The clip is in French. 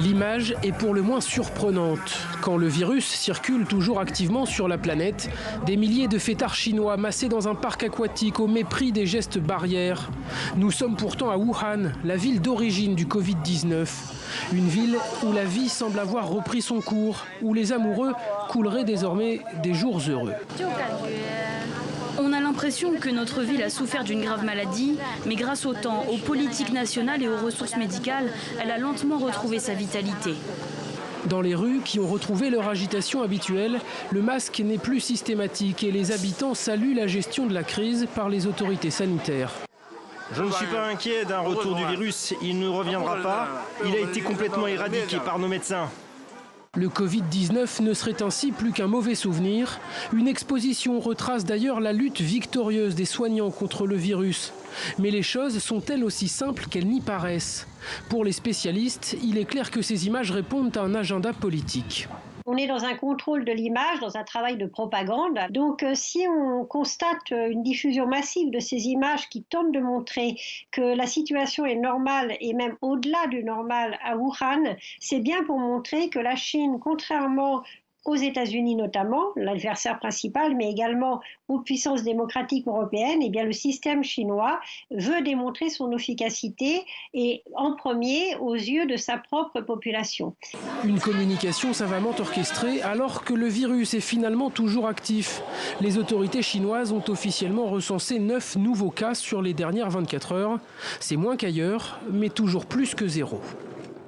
L'image est pour le moins surprenante. Quand le virus circule toujours activement sur la planète, des milliers de fêtards chinois massés dans un parc aquatique au mépris des gestes barrières. Nous sommes pourtant à Wuhan, la ville d'origine du Covid-19. Une ville où la vie semble avoir repris son cours, où les amoureux couleraient désormais des jours heureux. On a l'impression que notre ville a souffert d'une grave maladie, mais grâce au temps, aux politiques nationales et aux ressources médicales, elle a lentement retrouvé sa vitalité. Dans les rues, qui ont retrouvé leur agitation habituelle, le masque n'est plus systématique et les habitants saluent la gestion de la crise par les autorités sanitaires. Je ne suis pas inquiet d'un retour du virus, il ne reviendra pas. Il a été complètement éradiqué par nos médecins. Le Covid-19 ne serait ainsi plus qu'un mauvais souvenir. Une exposition retrace d'ailleurs la lutte victorieuse des soignants contre le virus. Mais les choses sont-elles aussi simples qu'elles n'y paraissent? Pour les spécialistes, il est clair que ces images répondent à un agenda politique. On est dans un contrôle de l'image, dans un travail de propagande. Donc si on constate une diffusion massive de ces images qui tentent de montrer que la situation est normale et même au-delà du normal à Wuhan, c'est bien pour montrer que la Chine, contrairement aux États-Unis notamment, l'adversaire principal, mais également aux puissances démocratiques européennes, eh bien le système chinois veut démontrer son efficacité et en premier aux yeux de sa propre population. Une communication savamment orchestrée alors que le virus est finalement toujours actif. Les autorités chinoises ont officiellement recensé 9 nouveaux cas sur les dernières 24 heures. C'est moins qu'ailleurs, mais toujours plus que zéro.